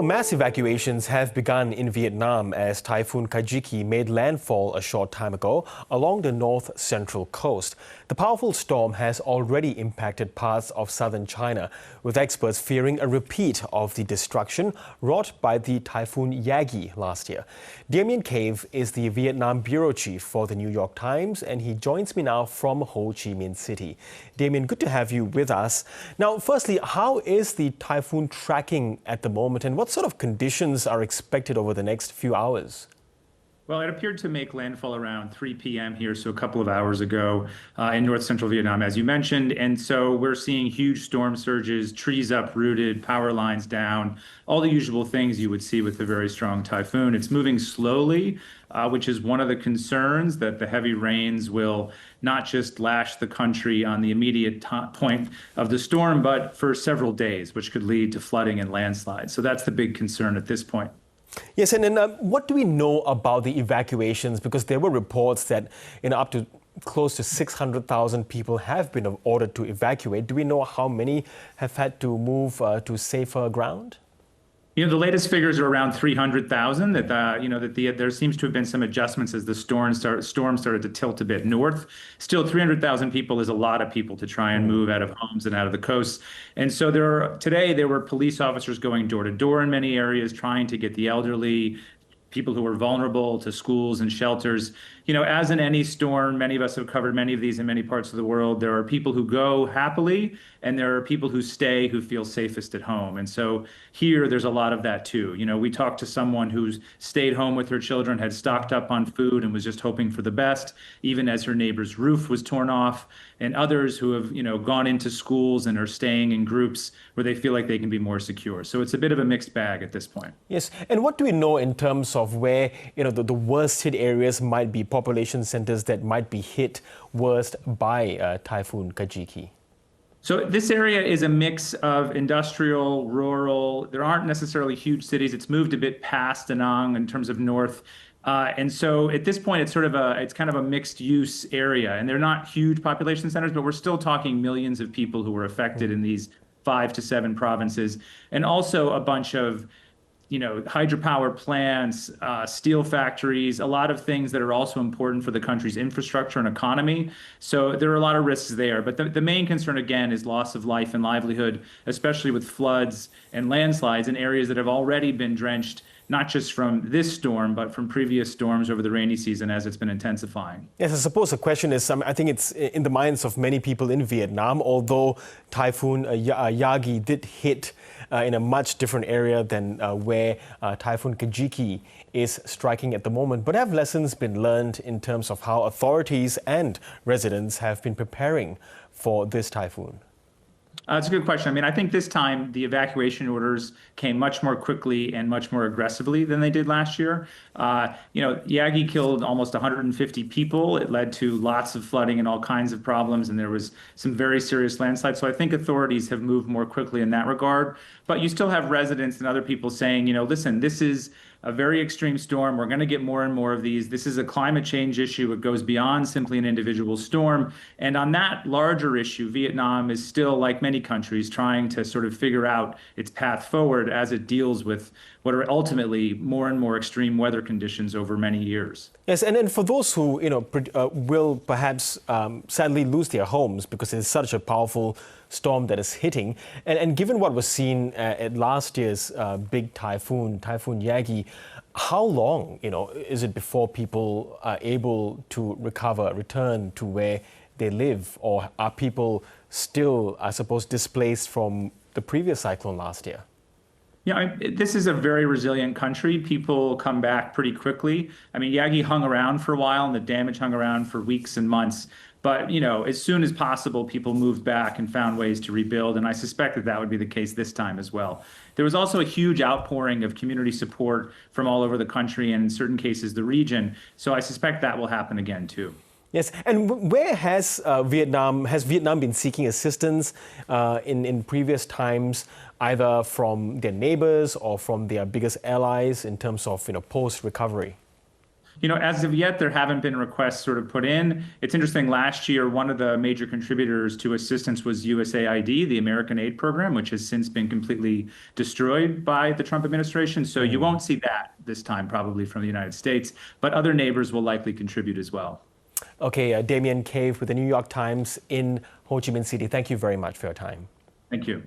Mass evacuations have begun in Vietnam as Typhoon Kajiki made landfall a short time ago along the north-central coast. The powerful storm has already impacted parts of southern China, with experts fearing a repeat of the destruction wrought by the Typhoon Yagi last year. Damien Cave is the Vietnam bureau chief for the New York Times, and he joins me now from Ho Chi Minh City. Damien, good to have you with us. Now, firstly, how is the typhoon tracking at the moment, and what sort of conditions are expected over the next few hours? Well, it appeared to make landfall around 3 p.m. here, so a couple of hours ago in north central Vietnam, as you mentioned. And so we're seeing huge storm surges, trees uprooted, power lines down, all the usual things you would see with a very strong typhoon. It's moving slowly, which is one of the concerns, that the heavy rains will not just lash the country on the immediate point of the storm, but for several days, which could lead to flooding and landslides. So that's the big concern at this point. Yes, and then what do we know about the evacuations? Because there were reports that up to close to 600,000 people have been ordered to evacuate. Do we know how many have had to move to safer ground? The latest figures are around 300,000. There seems to have been some adjustments as the storm started to tilt a bit north. Still, 300,000 people is a lot of people to try and move out of homes and out of the coast. And so today there were police officers going door to door in many areas, trying to get the elderly, people who are vulnerable, to schools and shelters. As in any storm, many of us have covered many of these in many parts of the world. There are people who go happily, and there are people who stay, who feel safest at home. And so here, there's a lot of that too. We talked to someone who's stayed home with her children, had stocked up on food, and was just hoping for the best, even as her neighbor's roof was torn off, and others who have, gone into schools and are staying in groups where they feel like they can be more secure. So it's a bit of a mixed bag at this point. Yes, and what do we know in terms of where, the worst hit areas might be, population centers that might be hit worst by Typhoon Kajiki? So this area is a mix of industrial, rural. There aren't necessarily huge cities. It's moved a bit past Da Nang in terms of north. And so at this point, it's kind of a mixed use area, and they're not huge population centers, but we're still talking millions of people who were affected in these 5 to 7 provinces, and also a bunch of hydropower plants, steel factories, a lot of things that are also important for the country's infrastructure and economy. So there are a lot of risks there. But the main concern, again, is loss of life and livelihood, especially with floods and landslides in areas that have already been drenched, not just from this storm, but from previous storms over the rainy season as it's been intensifying. Yes, I suppose the question is, I think it's in the minds of many people in Vietnam, although Typhoon Yagi did hit in a much different area than where Typhoon Kajiki is striking at the moment. But have lessons been learned in terms of how authorities and residents have been preparing for this typhoon? It's a good question. I think this time the evacuation orders came much more quickly and much more aggressively than they did last year. Yagi killed almost 150 people. It led to lots of flooding and all kinds of problems, and there was some very serious landslides. So I think authorities have moved more quickly in that regard. But you still have residents and other people saying, listen, this is a very extreme storm. We're going to get more and more of these. This is a climate change issue. It goes beyond simply an individual storm. And on that larger issue, Vietnam is still, like many countries, trying to sort of figure out its path forward as it deals with what are ultimately more and more extreme weather conditions over many years. Yes, and then for those who will perhaps sadly lose their homes because it's such a powerful storm that is hitting, and given what was seen at last year's big Typhoon Yagi, how long is it before people are able to return to where they live, or are people still, I suppose, displaced from the previous cyclone last year? This is a very resilient country. People come back pretty quickly. Yagi hung around for a while, and the damage hung around for weeks and months. But, as soon as possible, people moved back and found ways to rebuild. And I suspect that would be the case this time as well. There was also a huge outpouring of community support from all over the country, and in certain cases, the region. So I suspect that will happen again, too. Yes, and where has Vietnam been seeking assistance in previous times, either from their neighbors or from their biggest allies in terms of post-recovery? As of yet, there haven't been requests sort of put in. It's interesting, last year, one of the major contributors to assistance was USAID, the American Aid Program, which has since been completely destroyed by the Trump administration. So you won't see that this time, probably from the United States, but other neighbors will likely contribute as well. Okay, Damien Cave with the New York Times in Ho Chi Minh City. Thank you very much for your time. Thank you.